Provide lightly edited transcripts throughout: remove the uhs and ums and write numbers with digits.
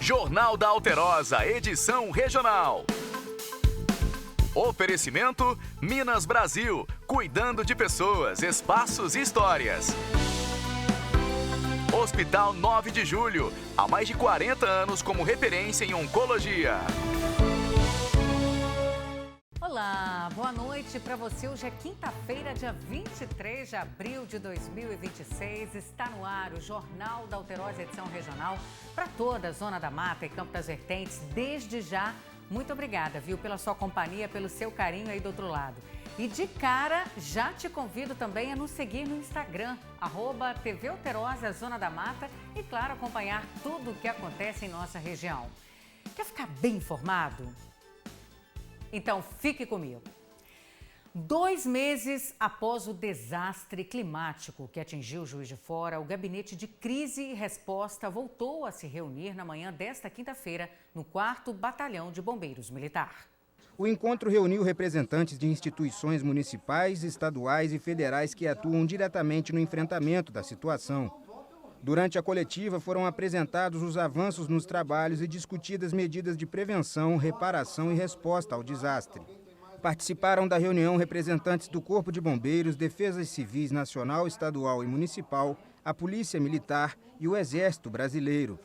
Jornal da Alterosa, edição regional. Oferecimento Minas Brasil, cuidando de pessoas, espaços e histórias. Hospital 9 de Julho, há mais de 40 anos como referência em oncologia. Olá, boa noite para você. Hoje é quinta-feira, dia 23 de abril de 2026. Está no ar o Jornal da Alterosa, edição regional, para toda a Zona da Mata e Campo das Vertentes. Desde já, muito obrigada, viu, pela sua companhia, pelo seu carinho aí do outro lado. E de cara, já te convido também a nos seguir no Instagram, @TV Alterosa, Zona da Mata, e claro, acompanhar tudo o que acontece em nossa região. Quer ficar bem informado? Então fique comigo. 2 meses após o desastre climático que atingiu Juiz de Fora, o Gabinete de Crise e Resposta voltou a se reunir na manhã desta quinta-feira no 4º Batalhão de Bombeiros Militar. O encontro reuniu representantes de instituições municipais, estaduais e federais que atuam diretamente no enfrentamento da situação. Durante a coletiva foram apresentados os avanços nos trabalhos e discutidas medidas de prevenção, reparação e resposta ao desastre. Participaram da reunião representantes do Corpo de Bombeiros, Defesas Civis Nacional, Estadual e Municipal, a Polícia Militar e o Exército Brasileiro.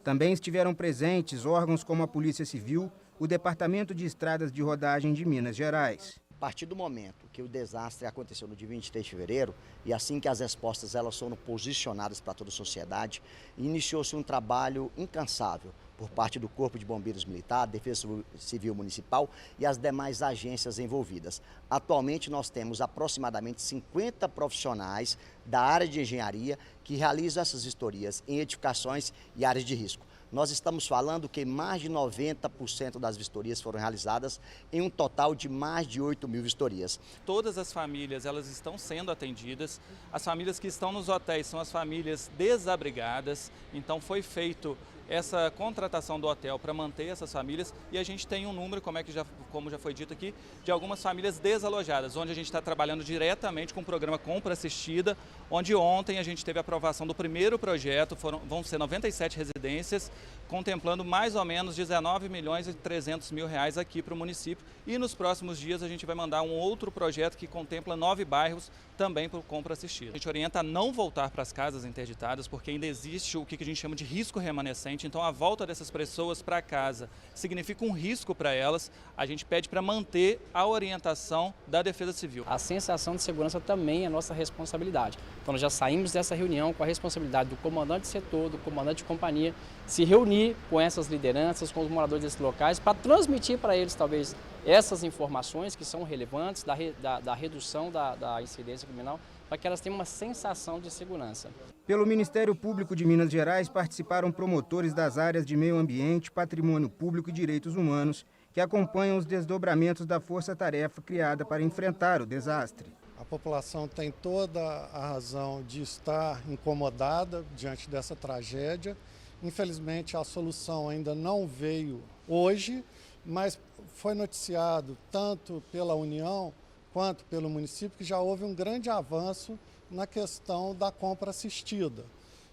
Também estiveram presentes órgãos como a Polícia Civil, o Departamento de Estradas de Rodagem de Minas Gerais. A partir do momento que o desastre aconteceu no dia 23 de fevereiro, e assim que as respostas elas foram posicionadas para toda a sociedade, iniciou-se um trabalho incansável por parte do Corpo de Bombeiros Militar, Defesa Civil Municipal e as demais agências envolvidas. Atualmente nós temos aproximadamente 50 profissionais da área de engenharia que realizam essas vistorias em edificações e áreas de risco. Nós estamos falando que mais de 90% das vistorias foram realizadas em um total de mais de 8.000 vistorias. Todas as famílias elas estão sendo atendidas. As famílias que estão nos hotéis são as famílias desabrigadas. Então foi feito essa contratação do hotel para manter essas famílias e a gente tem um número, como já foi dito aqui, de algumas famílias desalojadas, onde a gente está trabalhando diretamente com o programa Compra Assistida, onde ontem a gente teve a aprovação do primeiro projeto, vão ser 97 residências, contemplando mais ou menos 19.300.000 reais aqui para o município, e nos próximos dias a gente vai mandar um outro projeto que contempla 9 bairros também para o Compra Assistida. A gente orienta a não voltar para as casas interditadas, porque ainda existe o que a gente chama de risco remanescente, então a volta dessas pessoas para casa significa um risco para elas. A gente pede para manter a orientação da Defesa Civil. A sensação de segurança também é nossa responsabilidade. Então nós já saímos dessa reunião com a responsabilidade do comandante de setor, do comandante de companhia, se reunir com essas lideranças, com os moradores desses locais, para transmitir para eles talvez essas informações que são relevantes da redução da incidência criminal, para que elas tenham uma sensação de segurança. Pelo Ministério Público de Minas Gerais participaram promotores das áreas de meio ambiente, patrimônio público e direitos humanos, que acompanham os desdobramentos da força-tarefa criada para enfrentar o desastre. A população tem toda a razão de estar incomodada diante dessa tragédia. Infelizmente, a solução ainda não veio hoje, mas foi noticiado tanto pela União quanto pelo município que já houve um grande avanço na questão da compra assistida,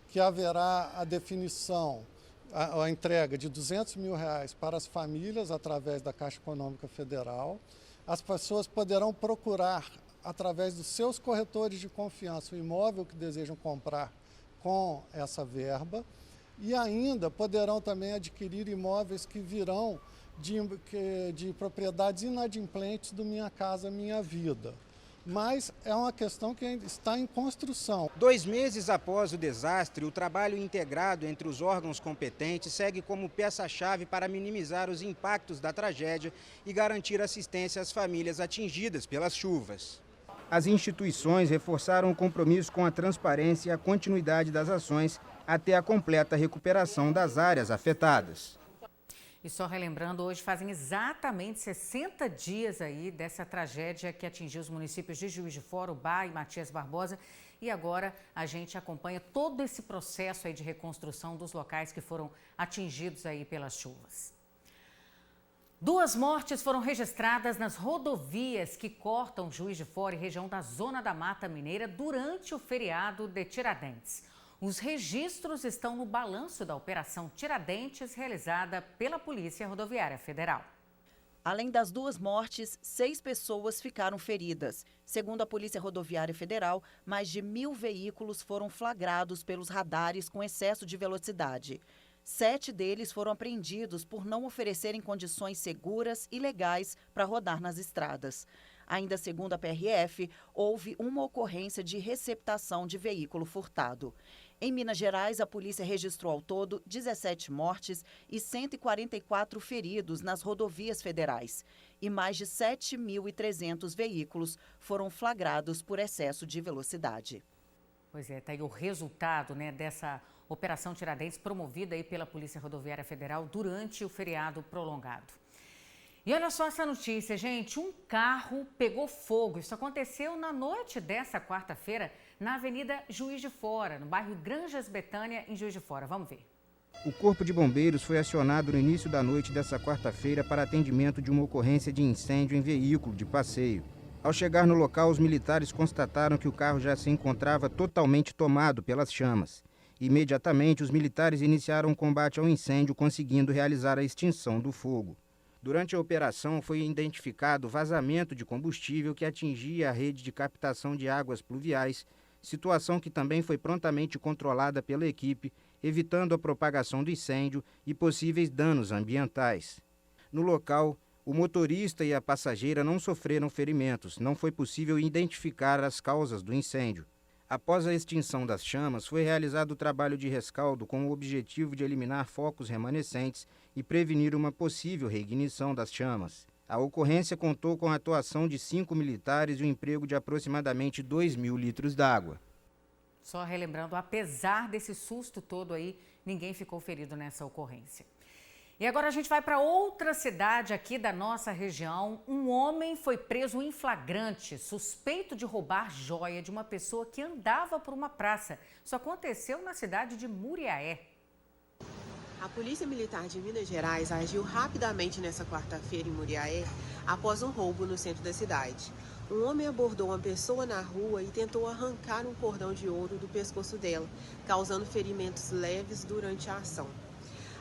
que haverá a definição, a entrega de R$200 mil para as famílias através da Caixa Econômica Federal. As pessoas poderão procurar, através dos seus corretores de confiança, o imóvel que desejam comprar com essa verba, e ainda poderão também adquirir imóveis que virão de propriedades inadimplentes do Minha Casa Minha Vida. Mas é uma questão que ainda está em construção. 2 meses após o desastre, o trabalho integrado entre os órgãos competentes segue como peça-chave para minimizar os impactos da tragédia e garantir assistência às famílias atingidas pelas chuvas. As instituições reforçaram o compromisso com a transparência e a continuidade das ações até a completa recuperação das áreas afetadas. E só relembrando, hoje fazem exatamente 60 dias aí dessa tragédia que atingiu os municípios de Juiz de Fora, Ubá e Matias Barbosa. E agora a gente acompanha todo esse processo aí de reconstrução dos locais que foram atingidos aí pelas chuvas. 2 mortes foram registradas nas rodovias que cortam Juiz de Fora e região da Zona da Mata Mineira durante o feriado de Tiradentes. Os registros estão no balanço da Operação Tiradentes, realizada pela Polícia Rodoviária Federal. Além das 2 mortes, 6 pessoas ficaram feridas. Segundo a Polícia Rodoviária Federal, mais de 1.000 veículos foram flagrados pelos radares com excesso de velocidade. 7 deles foram apreendidos por não oferecerem condições seguras e legais para rodar nas estradas. Ainda segundo a PRF, houve uma ocorrência de receptação de veículo furtado. Em Minas Gerais, a polícia registrou ao todo 17 mortes e 144 feridos nas rodovias federais. E mais de 7.300 veículos foram flagrados por excesso de velocidade. Pois é, tá aí o resultado, dessa Operação Tiradentes, promovida aí pela Polícia Rodoviária Federal durante o feriado prolongado. E olha só essa notícia, gente, um carro pegou fogo. Isso aconteceu na noite dessa quarta-feira na Avenida Juiz de Fora, no bairro Granjas Betânia, em Juiz de Fora. Vamos ver. O Corpo de Bombeiros foi acionado no início da noite dessa quarta-feira para atendimento de uma ocorrência de incêndio em veículo de passeio. Ao chegar no local, os militares constataram que o carro já se encontrava totalmente tomado pelas chamas. Imediatamente, os militares iniciaram o combate ao incêndio, conseguindo realizar a extinção do fogo. Durante a operação, foi identificado vazamento de combustível que atingia a rede de captação de águas pluviais, situação que também foi prontamente controlada pela equipe, evitando a propagação do incêndio e possíveis danos ambientais. No local, o motorista e a passageira não sofreram ferimentos, não foi possível identificar as causas do incêndio. Após a extinção das chamas, foi realizado o trabalho de rescaldo com o objetivo de eliminar focos remanescentes e prevenir uma possível reignição das chamas. A ocorrência contou com a atuação de 5 militares e o emprego de aproximadamente 2.000 litros d'água. Só relembrando, apesar desse susto todo aí, ninguém ficou ferido nessa ocorrência. E agora a gente vai para outra cidade aqui da nossa região. Um homem foi preso em flagrante, suspeito de roubar joia de uma pessoa que andava por uma praça. Isso aconteceu na cidade de Muriaé. A Polícia Militar de Minas Gerais agiu rapidamente nessa quarta-feira em Muriaé após um roubo no centro da cidade. Um homem abordou uma pessoa na rua e tentou arrancar um cordão de ouro do pescoço dela, causando ferimentos leves durante a ação.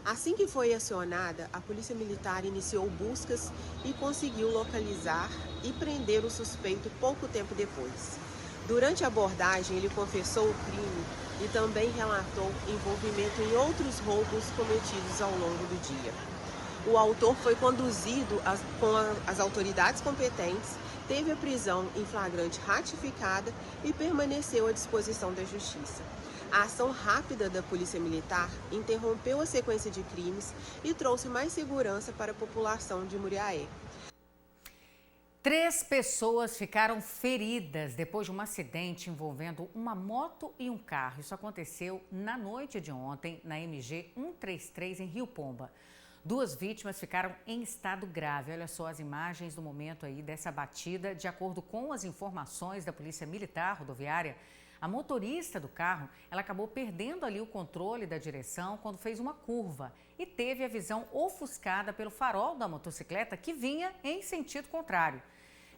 Assim que foi acionada, a Polícia Militar iniciou buscas e conseguiu localizar e prender o suspeito pouco tempo depois. Durante a abordagem, ele confessou o crime e também relatou envolvimento em outros roubos cometidos ao longo do dia. O autor foi conduzido com as autoridades competentes, teve a prisão em flagrante ratificada e permaneceu à disposição da Justiça. A ação rápida da Polícia Militar interrompeu a sequência de crimes e trouxe mais segurança para a população de Muriaé. 3 pessoas ficaram feridas depois de um acidente envolvendo uma moto e um carro. Isso aconteceu na noite de ontem na MG 133 em Rio Pomba. 2 vítimas ficaram em estado grave. Olha só as imagens do momento aí dessa batida. De acordo com as informações da Polícia Militar Rodoviária, a motorista do carro, ela acabou perdendo ali o controle da direção quando fez uma curva e teve a visão ofuscada pelo farol da motocicleta que vinha em sentido contrário.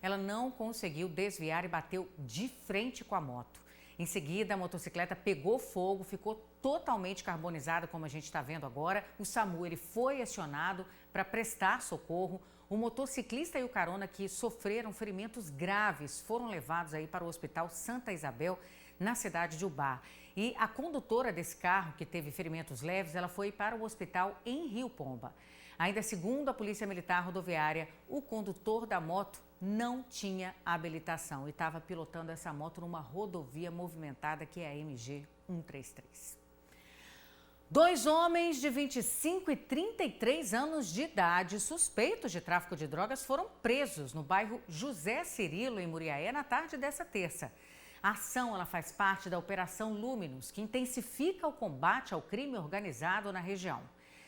Ela não conseguiu desviar e bateu de frente com a moto. Em seguida, a motocicleta pegou fogo, ficou totalmente carbonizada, como a gente está vendo agora. O SAMU ele foi acionado para prestar socorro. O motociclista e o carona que sofreram ferimentos graves foram levados aí para o Hospital Santa Isabel, na cidade de Ubá. E a condutora desse carro, que teve ferimentos leves, ela foi para o hospital em Rio Pomba. Ainda segundo a Polícia Militar Rodoviária, o condutor da moto não tinha habilitação e estava pilotando essa moto numa rodovia movimentada que é a MG 133. 2 homens de 25 e 33 anos de idade, suspeitos de tráfico de drogas, foram presos no bairro José Cirilo, em Muriaé, na tarde dessa terça. A ação ela faz parte da Operação Luminus, que intensifica o combate ao crime organizado na região.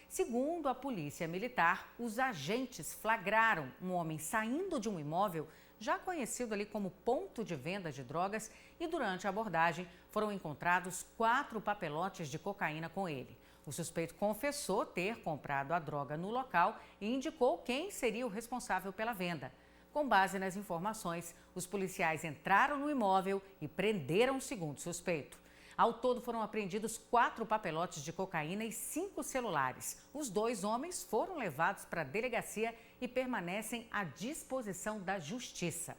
Segundo a Polícia Militar, os agentes flagraram um homem saindo de um imóvel já conhecido ali como ponto de venda de drogas e durante a abordagem foram encontrados 4 papelotes de cocaína com ele. O suspeito confessou ter comprado a droga no local e indicou quem seria o responsável pela venda. Com base nas informações, os policiais entraram no imóvel e prenderam o segundo suspeito. Ao todo foram apreendidos 4 papelotes de cocaína e 5 celulares. Os 2 homens foram levados para a delegacia e permanecem à disposição da Justiça.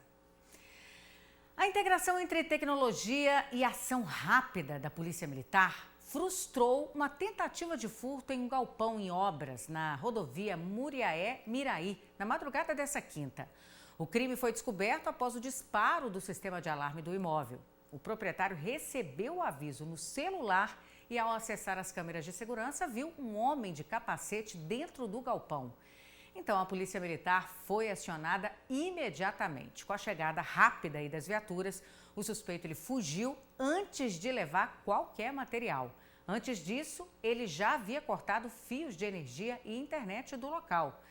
A integração entre tecnologia e ação rápida da Polícia Militar frustrou uma tentativa de furto em um galpão em obras na rodovia Muriaé-Miraí, na madrugada dessa quinta. O crime foi descoberto após o disparo do sistema de alarme do imóvel. O proprietário recebeu o aviso no celular e, ao acessar as câmeras de segurança, viu um homem de capacete dentro do galpão. Então, a Polícia Militar foi acionada imediatamente. Com a chegada rápida aí das viaturas, o suspeito ele fugiu antes de levar qualquer material. Antes disso, ele já havia cortado fios de energia e internet do local.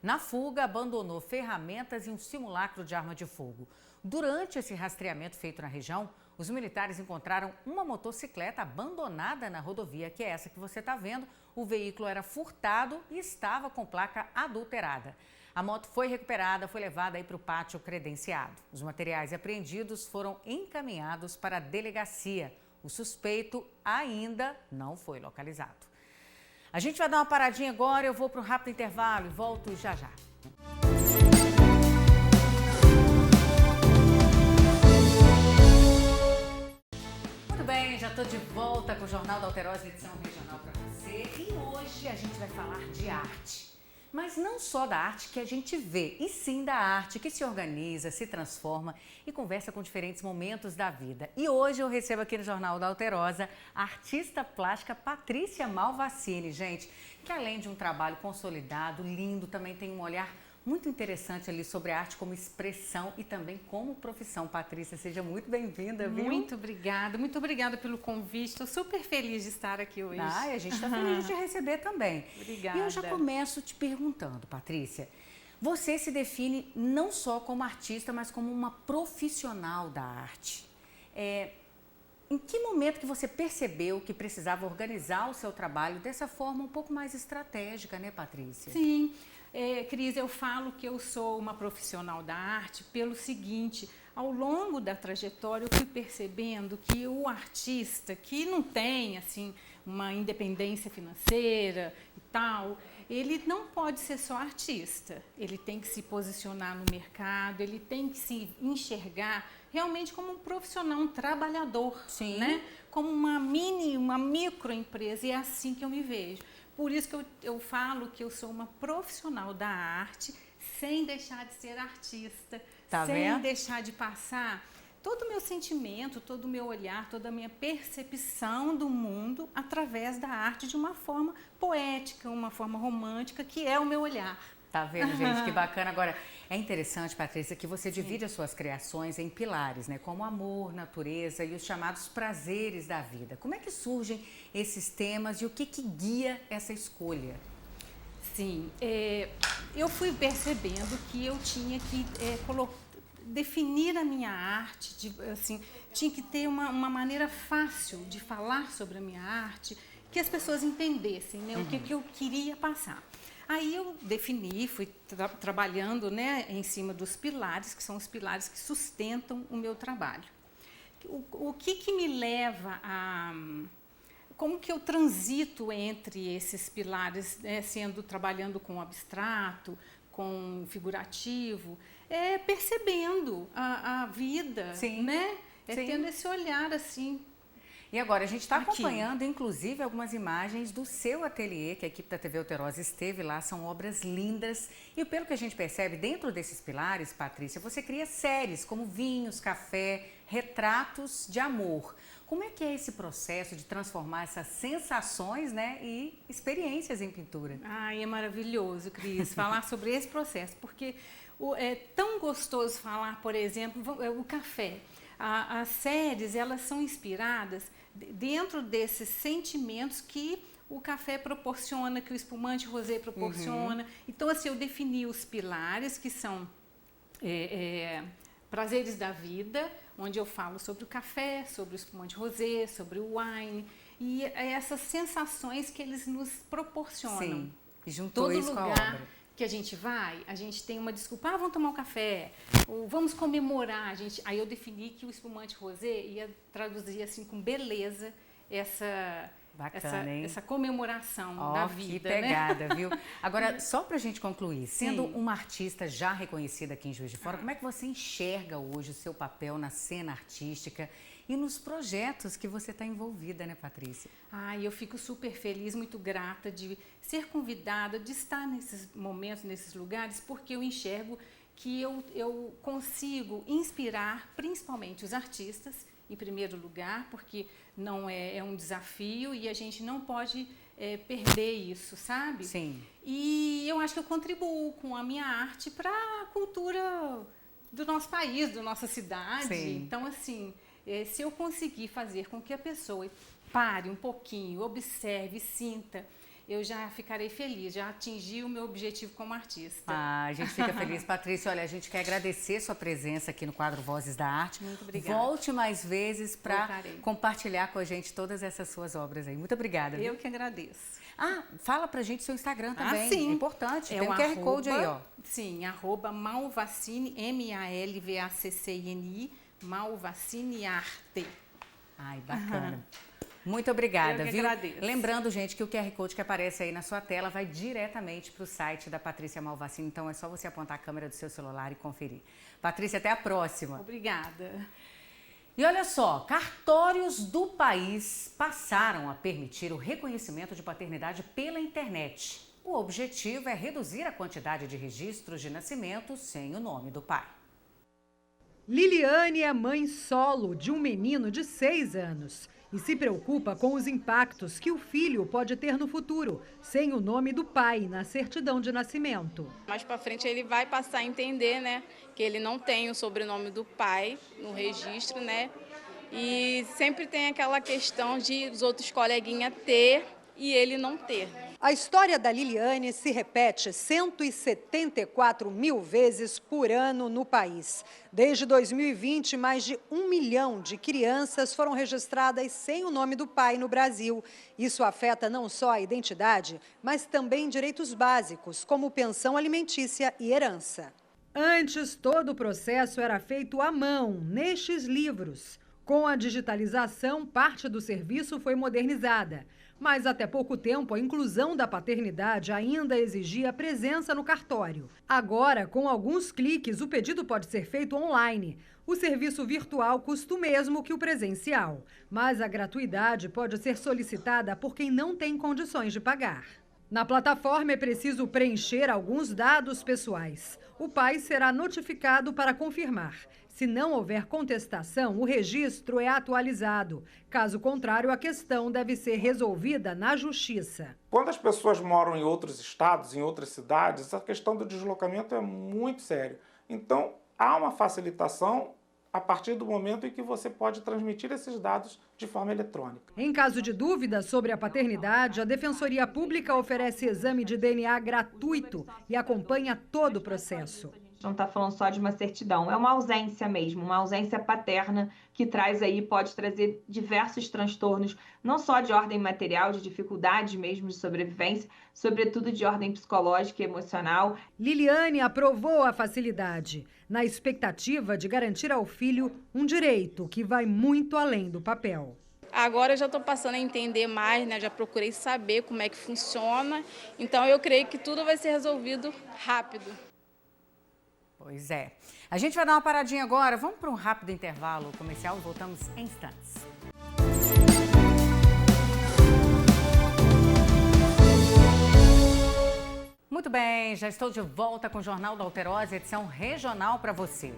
Na fuga, abandonou ferramentas e um simulacro de arma de fogo. Durante esse rastreamento feito na região, os militares encontraram uma motocicleta abandonada na rodovia, que é essa que você está vendo. O veículo era furtado e estava com placa adulterada. A moto foi recuperada, foi levada para o pátio credenciado. Os materiais apreendidos foram encaminhados para a delegacia. O suspeito ainda não foi localizado. A gente vai dar uma paradinha agora, eu vou para um rápido intervalo e volto já já. Muito bem, já estou de volta com o Jornal da Alterosa, edição regional para você. E hoje a gente vai falar de arte. Mas não só da arte que a gente vê, e sim da arte que se organiza, se transforma e conversa com diferentes momentos da vida. E hoje eu recebo aqui no Jornal da Alterosa a artista plástica Patrícia Malvacini, gente, que além de um trabalho consolidado, lindo, também tem um olhar muito interessante ali sobre a arte como expressão e também como profissão. Patrícia, seja muito bem-vinda, viu? Muito obrigada pelo convite. Estou super feliz de estar aqui hoje. Ah, e a gente está feliz de te receber também. Obrigada. E eu já começo te perguntando, Patrícia, você se define não só como artista, mas como uma profissional da arte. Em que momento que você percebeu que precisava organizar o seu trabalho dessa forma um pouco mais estratégica, né, Patrícia? Sim. Cris, eu falo que eu sou uma profissional da arte pelo seguinte: ao longo da trajetória eu fui percebendo que o artista que não tem assim uma independência financeira e tal, ele não pode ser só artista, ele tem que se posicionar no mercado, ele tem que se enxergar realmente como um profissional, um trabalhador, sim, né? Como uma microempresa, e é assim que eu me vejo. Por isso que eu falo que eu sou uma profissional da arte, sem deixar de ser artista, sem deixar de passar todo o meu sentimento, todo o meu olhar, toda a minha percepção do mundo através da arte de uma forma poética, uma forma romântica, que é o meu olhar. Tá vendo, gente? Que bacana. Agora, é interessante, Patrícia, que você divide as suas criações em pilares, né? Como amor, natureza e os chamados prazeres da vida. Como é que surgem esses temas e o que guia essa escolha? Sim, eu fui percebendo que eu tinha que definir a minha arte, tinha que ter uma maneira fácil de falar sobre a minha arte, que as pessoas entendessem, né, o que eu queria passar. Aí eu defini, fui trabalhando, né, em cima dos pilares, que são os pilares que sustentam o meu trabalho. O que me leva a... Como que eu transito entre esses pilares, né, trabalhando com abstrato, com figurativo, percebendo a vida, sim, né? Sim. Tendo esse olhar assim. E agora, a gente está acompanhando, inclusive, algumas imagens do seu ateliê, que a equipe da TV Alterosa esteve lá, são obras lindas. E pelo que a gente percebe, dentro desses pilares, Patrícia, você cria séries como vinhos, café, retratos de amor. Como é que é esse processo de transformar essas sensações, né, e experiências em pintura? Ai, é maravilhoso, Cris, falar sobre esse processo, porque é tão gostoso falar, por exemplo, o café. As séries, elas são inspiradas dentro desses sentimentos que o café proporciona, que o espumante rosé proporciona. Então, assim, eu defini os pilares, que são prazeres da vida, onde eu falo sobre o café, sobre o espumante rosé, sobre o wine, e essas sensações que eles nos proporcionam. Sim, e juntou todo isso lugar com a obra. que a gente vai, a gente tem uma desculpa, vamos tomar um café, ou vamos comemorar. Aí eu defini que o espumante rosé ia traduzir assim com beleza essa comemoração da vida. Que pegada, né? viu? Agora, só pra gente concluir, sendo uma artista já reconhecida aqui em Juiz de Fora, como é que você enxerga hoje o seu papel na cena artística e nos projetos que você está envolvida, né, Patrícia? Eu fico super feliz, muito grata de ser convidada, de estar nesses momentos, nesses lugares, porque eu enxergo que eu consigo inspirar principalmente os artistas, em primeiro lugar, porque não é um desafio e a gente não pode perder isso, sabe? Sim. E eu acho que eu contribuo com a minha arte para a cultura do nosso país, da nossa cidade. Sim. Então, assim, se eu conseguir fazer com que a pessoa pare um pouquinho, observe, sinta, eu já ficarei feliz, já atingi o meu objetivo como artista. A gente fica feliz, Patrícia. Olha, a gente quer agradecer sua presença aqui no quadro Vozes da Arte. Muito obrigada. Volte mais vezes para compartilhar com a gente todas essas suas obras aí. Muito obrada. Eu que agradeço. Fala pra gente o seu Instagram também. Sim. É importante. Tem um QR Code aí, ó. Sim, @Malvacine, MALVACCINI, Malvacine Arte. Ai, bacana. Muito obrigada, Eu que viu? agradeço. Lembrando, gente, que o QR Code que aparece aí na sua tela vai diretamente para o site da Patrícia Malvacine, então é só você apontar a câmera do seu celular e conferir. Patrícia, até a próxima. Obrigada. E olha só, cartórios do país passaram a permitir o reconhecimento de paternidade pela internet. O objetivo é reduzir a quantidade de registros de nascimento sem o nome do pai. Liliane é mãe solo de um menino de 6 anos. E se preocupa com os impactos que o filho pode ter no futuro, sem o nome do pai na certidão de nascimento. Mais para frente ele vai passar a entender, né, que ele não tem o sobrenome do pai no registro, né? E sempre tem aquela questão de os outros coleguinhas ter e ele não ter. A história da Liliane se repete 174 mil vezes por ano no país. Desde 2020, mais de 1 milhão de crianças foram registradas sem o nome do pai no Brasil. Isso afeta não só a identidade, mas também direitos básicos, como pensão alimentícia e herança. Antes, todo o processo era feito à mão, nestes livros. Com a digitalização, parte do serviço foi modernizada. Mas até pouco tempo, a inclusão da paternidade ainda exigia presença no cartório. Agora, com alguns cliques, o pedido pode ser feito online. O serviço virtual custa o mesmo que o presencial, mas a gratuidade pode ser solicitada por quem não tem condições de pagar. Na plataforma é preciso preencher alguns dados pessoais. O pai será notificado para confirmar. Se não houver contestação, o registro é atualizado. Caso contrário, a questão deve ser resolvida na Justiça. Quando as pessoas moram em outros estados, em outras cidades, a questão do deslocamento é muito séria. Então, há uma facilitação a partir do momento em que você pode transmitir esses dados de forma eletrônica. Em caso de dúvida sobre a paternidade, a Defensoria Pública oferece exame de DNA gratuito e acompanha todo o processo. Não está falando só de uma certidão, é uma ausência mesmo, uma ausência paterna que pode trazer diversos transtornos, não só de ordem material, de dificuldades mesmo de sobrevivência, sobretudo de ordem psicológica e emocional. Liliane aprovou a facilidade, na expectativa de garantir ao filho um direito que vai muito além do papel. Agora eu já estou passando a entender mais, né? Já procurei saber como é que funciona, então eu creio que tudo vai ser resolvido rápido. Pois é. A gente vai dar uma paradinha agora. Vamos para um rápido intervalo comercial e voltamos em instantes. Muito bem, já estou de volta com o Jornal da Alterosa, edição regional para você.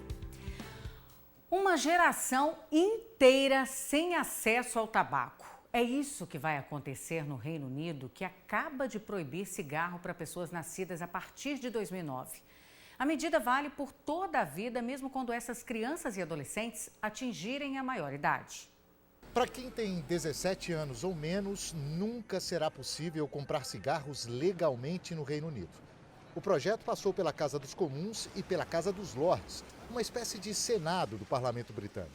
Uma geração inteira sem acesso ao tabaco. É isso que vai acontecer no Reino Unido, que acaba de proibir cigarro para pessoas nascidas a partir de 2009. A medida vale por toda a vida, mesmo quando essas crianças e adolescentes atingirem a maioridade. Para quem tem 17 anos ou menos, nunca será possível comprar cigarros legalmente no Reino Unido. O projeto passou pela Casa dos Comuns e pela Casa dos Lordes, uma espécie de Senado do Parlamento britânico.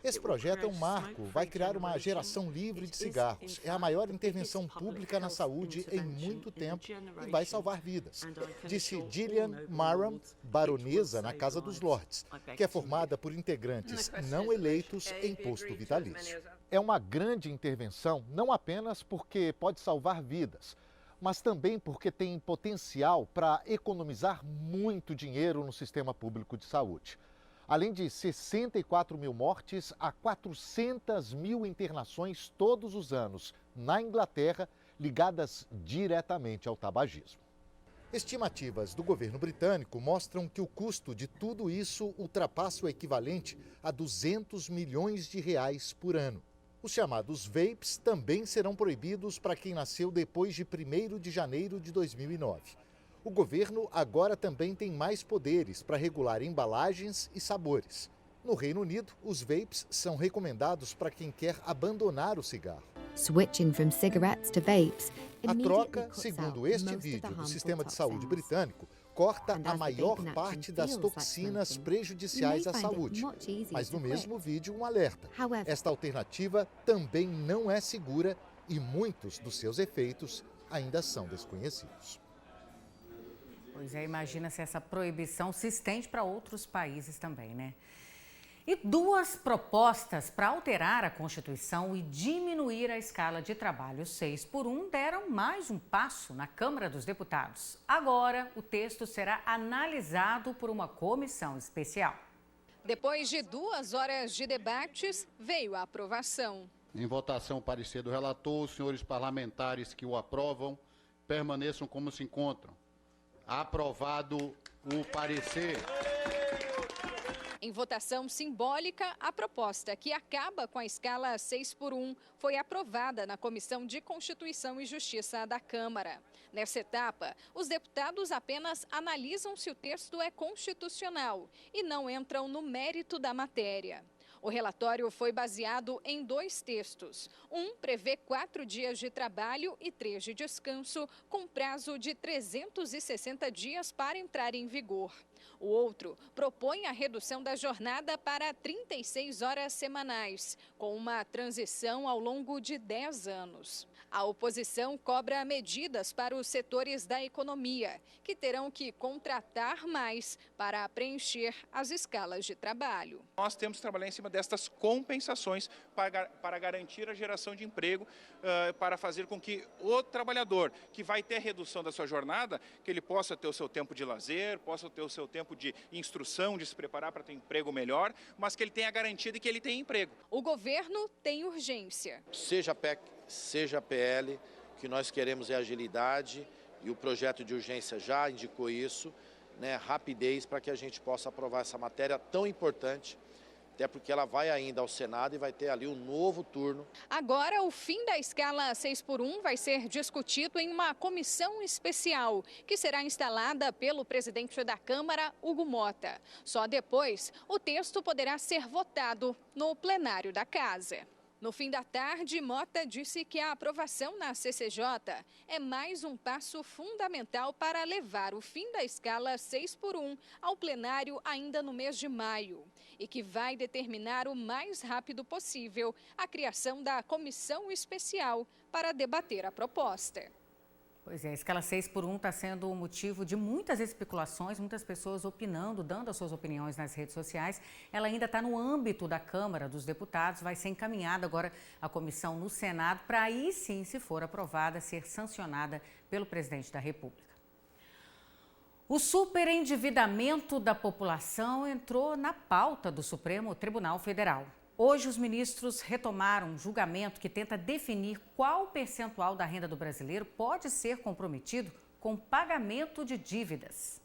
Esse projeto é um marco, vai criar uma geração livre de cigarros. É a maior intervenção pública na saúde em muito tempo e vai salvar vidas, disse Gillian Marham, baronesa na Casa dos Lordes, que é formada por integrantes não eleitos em posto vitalício. É uma grande intervenção, não apenas porque pode salvar vidas, mas também porque tem potencial para economizar muito dinheiro no sistema público de saúde. Além de 64 mil mortes, há 400 mil internações todos os anos na Inglaterra ligadas diretamente ao tabagismo. Estimativas do governo britânico mostram que o custo de tudo isso ultrapassa o equivalente a 200 milhões de reais por ano. Os chamados vapes também serão proibidos para quem nasceu depois de 1º de janeiro de 2009. O governo agora também tem mais poderes para regular embalagens e sabores. No Reino Unido, os vapes são recomendados para quem quer abandonar o cigarro. Switching from cigarettes to vapes. A troca, segundo este vídeo do sistema de saúde britânico, corta a maior parte das toxinas prejudiciais à saúde. Mas no mesmo vídeo, um alerta. Esta alternativa também não é segura e muitos dos seus efeitos ainda são desconhecidos. Pois é, imagina se essa proibição se estende para outros países também, né? E 2 propostas para alterar a Constituição e diminuir a escala de trabalho 6x1 deram mais um passo na Câmara dos Deputados. Agora, o texto será analisado por uma comissão especial. Depois de 2 horas de debates, veio a aprovação. Em votação, o parecer do relator, os senhores parlamentares que o aprovam permaneçam como se encontram. Aprovado o parecer. Em votação simbólica, a proposta que acaba com a escala 6x1 foi aprovada na Comissão de Constituição e Justiça da Câmara. Nessa etapa, os deputados apenas analisam se o texto é constitucional e não entram no mérito da matéria. O relatório foi baseado em 2 textos. Um prevê 4 dias de trabalho e 3 de descanso, com prazo de 360 dias para entrar em vigor. O outro propõe a redução da jornada para 36 horas semanais, com uma transição ao longo de 10 anos. A oposição cobra medidas para os setores da economia, que terão que contratar mais para preencher as escalas de trabalho. Nós temos que trabalhar em cima destas compensações para garantir a geração de emprego, para fazer com que o trabalhador que vai ter redução da sua jornada, que ele possa ter o seu tempo de lazer, possa ter o seu tempo de instrução, de se preparar para ter um emprego melhor, mas que ele tenha a garantia de que ele tenha emprego. O governo tem urgência. Seja PEC, seja PL, o que nós queremos é agilidade e o projeto de urgência já indicou isso, né, rapidez para que a gente possa aprovar essa matéria tão importante, até porque ela vai ainda ao Senado e vai ter ali um novo turno. Agora, o fim da escala 6x1 vai ser discutido em uma comissão especial, que será instalada pelo presidente da Câmara, Hugo Mota. Só depois, o texto poderá ser votado no plenário da Casa. No fim da tarde, Mota disse que a aprovação na CCJ é mais um passo fundamental para levar o fim da escala 6x1 ao plenário ainda no mês de maio e que vai determinar o mais rápido possível a criação da comissão especial para debater a proposta. Pois é, a escala 6x1 está sendo motivo de muitas especulações, muitas pessoas opinando, dando as suas opiniões nas redes sociais. Ela ainda está no âmbito da Câmara dos Deputados, vai ser encaminhada agora à comissão no Senado, para aí sim, se for aprovada, ser sancionada pelo presidente da República. O superendividamento da população entrou na pauta do Supremo Tribunal Federal. Hoje, os ministros retomaram um julgamento que tenta definir qual percentual da renda do brasileiro pode ser comprometido com pagamento de dívidas.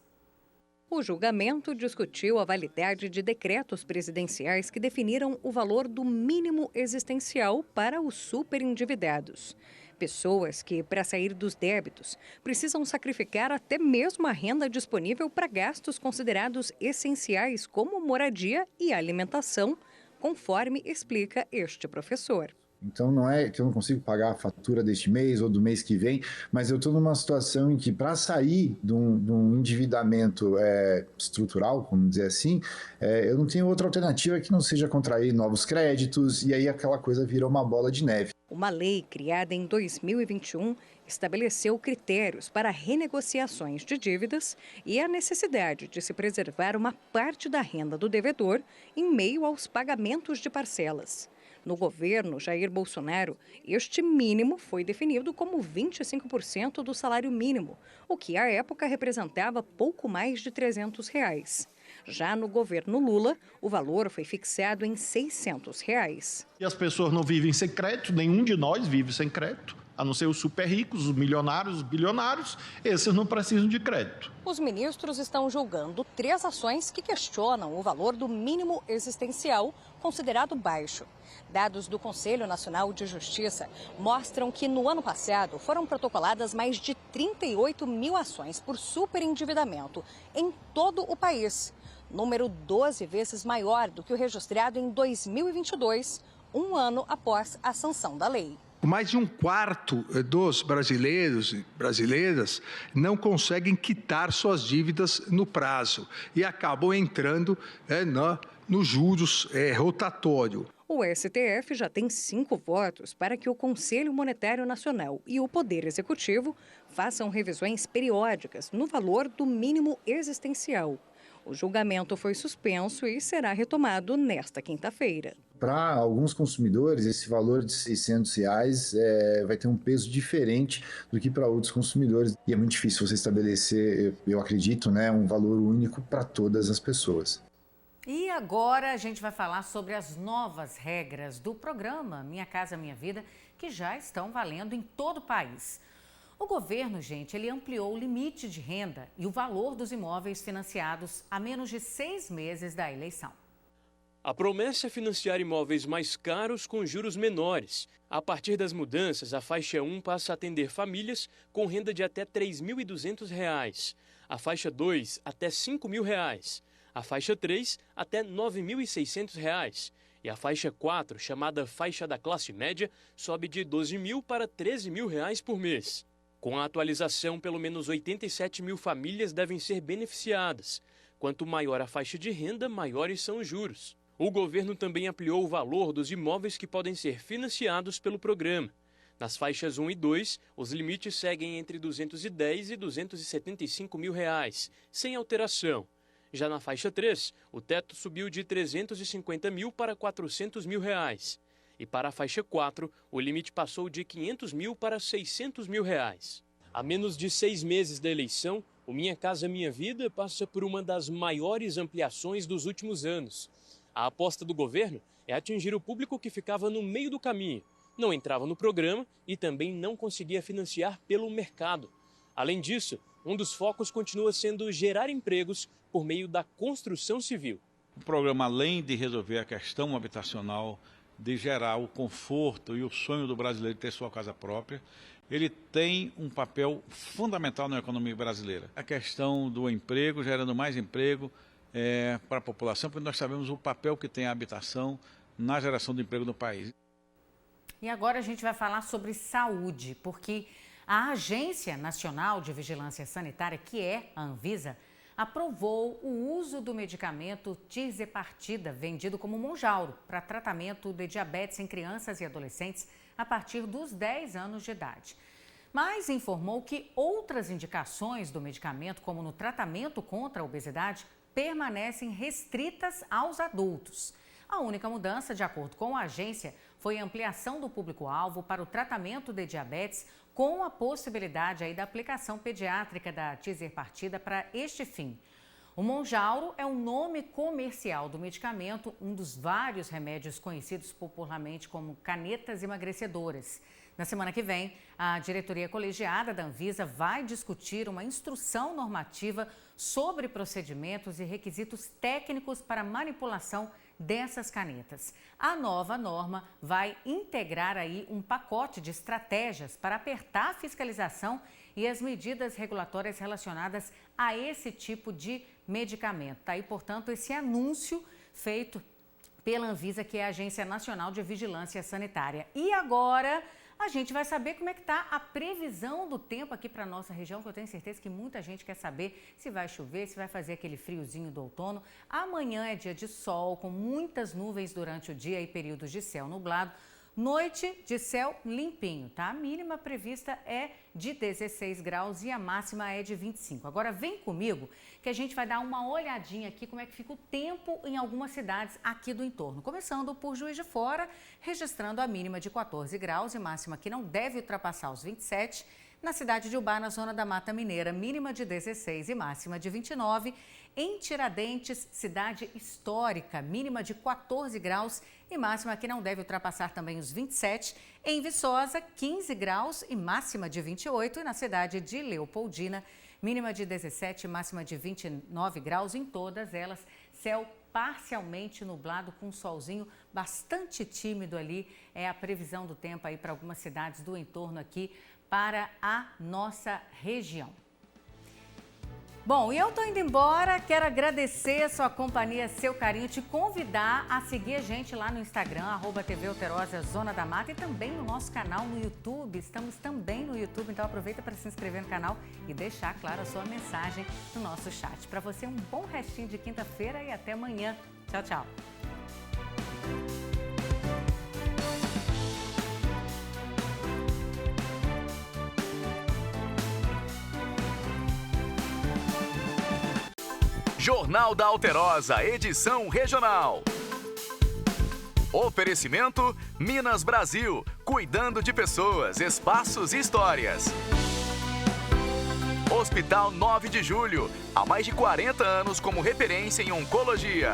O julgamento discutiu a validade de decretos presidenciais que definiram o valor do mínimo existencial para os superendividados. Pessoas que, para sair dos débitos, precisam sacrificar até mesmo a renda disponível para gastos considerados essenciais, como moradia e alimentação, conforme explica este professor. Então não é que eu não consigo pagar a fatura deste mês ou do mês que vem, mas eu estou numa situação em que, para sair de um endividamento estrutural, vamos dizer assim, eu não tenho outra alternativa que não seja contrair novos créditos, e aí aquela coisa vira uma bola de neve. Uma lei criada em 2021 estabeleceu critérios para renegociações de dívidas e a necessidade de se preservar uma parte da renda do devedor em meio aos pagamentos de parcelas. No governo Jair Bolsonaro, este mínimo foi definido como 25% do salário mínimo, o que à época representava pouco mais de R$ 300. Já no governo Lula, o valor foi fixado em R$ 600. E as pessoas não vivem sem crédito, nenhum de nós vive sem crédito, a não ser os super ricos, os milionários, os bilionários, esses não precisam de crédito. Os ministros estão julgando 3 ações que questionam o valor do mínimo existencial, considerado baixo. Dados do Conselho Nacional de Justiça mostram que no ano passado foram protocoladas mais de 38 mil ações por superendividamento em todo o país. Número 12 vezes maior do que o registrado em 2022, um ano após a sanção da lei. Mais de 1/4 dos brasileiros e brasileiras não conseguem quitar suas dívidas no prazo e acabam entrando nos juros rotatório. O STF já tem 5 votos para que o Conselho Monetário Nacional e o Poder Executivo façam revisões periódicas no valor do mínimo existencial. O julgamento foi suspenso e será retomado nesta quinta-feira. Para alguns consumidores, esse valor de R$ 600 vai ter um peso diferente do que para outros consumidores. E é muito difícil você estabelecer, eu acredito, um valor único para todas as pessoas. E agora a gente vai falar sobre as novas regras do programa Minha Casa Minha Vida, que já estão valendo em todo o país. O governo, gente, ele ampliou o limite de renda e o valor dos imóveis financiados a menos de 6 meses da eleição. A promessa é financiar imóveis mais caros com juros menores. A partir das mudanças, a faixa 1 passa a atender famílias com renda de até R$ 3.200, a faixa 2 até R$ 5.000, a faixa 3 até R$ 9.600 e a faixa 4, chamada faixa da classe média, sobe de R$ 12.000 para R$ 13.000 por mês. Com a atualização, pelo menos 87 mil famílias devem ser beneficiadas. Quanto maior a faixa de renda, maiores são os juros. O governo também ampliou o valor dos imóveis que podem ser financiados pelo programa. Nas faixas 1 e 2, os limites seguem entre R$ 210 e R$ 275 mil, sem alteração. Já na faixa 3, o teto subiu de R$ 350 mil para R$ 400 mil. E para a faixa 4, o limite passou de R$ 500 mil para R$ 600 mil. A menos de 6 meses da eleição, o Minha Casa Minha Vida passa por uma das maiores ampliações dos últimos anos. A aposta do governo é atingir o público que ficava no meio do caminho, não entrava no programa e também não conseguia financiar pelo mercado. Além disso, um dos focos continua sendo gerar empregos por meio da construção civil. O programa, além de resolver a questão habitacional, de gerar o conforto e o sonho do brasileiro de ter sua casa própria, ele tem um papel fundamental na economia brasileira. A questão do emprego, gerando mais emprego para a população, porque nós sabemos o papel que tem a habitação na geração de emprego no país. E agora a gente vai falar sobre saúde, porque a Agência Nacional de Vigilância Sanitária, que é a Anvisa, aprovou o uso do medicamento tirzepatida, vendido como Mounjaro, para tratamento de diabetes em crianças e adolescentes a partir dos 10 anos de idade. Mas informou que outras indicações do medicamento, como no tratamento contra a obesidade, permanecem restritas aos adultos. A única mudança, de acordo com a agência, foi a ampliação do público-alvo para o tratamento de diabetes, com a possibilidade da aplicação pediátrica da tirzepatida para este fim. O Mounjaro é o nome comercial do medicamento, um dos vários remédios conhecidos popularmente como canetas emagrecedoras. Na semana que vem, a diretoria colegiada da Anvisa vai discutir uma instrução normativa sobre procedimentos e requisitos técnicos para manipulação dessas canetas. A nova norma vai integrar um pacote de estratégias para apertar a fiscalização e as medidas regulatórias relacionadas a esse tipo de medicamento. Tá aí, portanto, esse anúncio feito pela Anvisa, que é a Agência Nacional de Vigilância Sanitária. E agora a gente vai saber como é que está a previsão do tempo aqui para a nossa região, que eu tenho certeza que muita gente quer saber se vai chover, se vai fazer aquele friozinho do outono. Amanhã é dia de sol, com muitas nuvens durante o dia e períodos de céu nublado. Noite de céu limpinho, tá? A mínima prevista é de 16 graus e a máxima é de 25. Agora vem comigo que a gente vai dar uma olhadinha aqui como é que fica o tempo em algumas cidades aqui do entorno. Começando por Juiz de Fora, registrando a mínima de 14 graus e máxima que não deve ultrapassar os 27. Na cidade de Ubá, na zona da Mata Mineira, mínima de 16 e máxima de 29. Em Tiradentes, cidade histórica, mínima de 14 graus e máxima que não deve ultrapassar também os 27. Em Viçosa, 15 graus e máxima de 28. E na cidade de Leopoldina, mínima de 17 e máxima de 29 graus. Em todas elas, céu parcialmente nublado com um solzinho bastante tímido ali. É a previsão do tempo aí para algumas cidades do entorno aqui para a nossa região. Bom, e eu tô indo embora, quero agradecer a sua companhia, seu carinho, te convidar a seguir a gente lá no Instagram, @TV Alterosa Zona da Mata, e também no nosso canal no YouTube. Estamos também no YouTube, então aproveita para se inscrever no canal e deixar, claro, a sua mensagem no nosso chat. Para você, um bom restinho de quinta-feira e até amanhã. Tchau, tchau. Jornal da Alterosa, edição regional. Oferecimento Minas Brasil, cuidando de pessoas, espaços e histórias. Hospital 9 de Julho, há mais de 40 anos como referência em oncologia.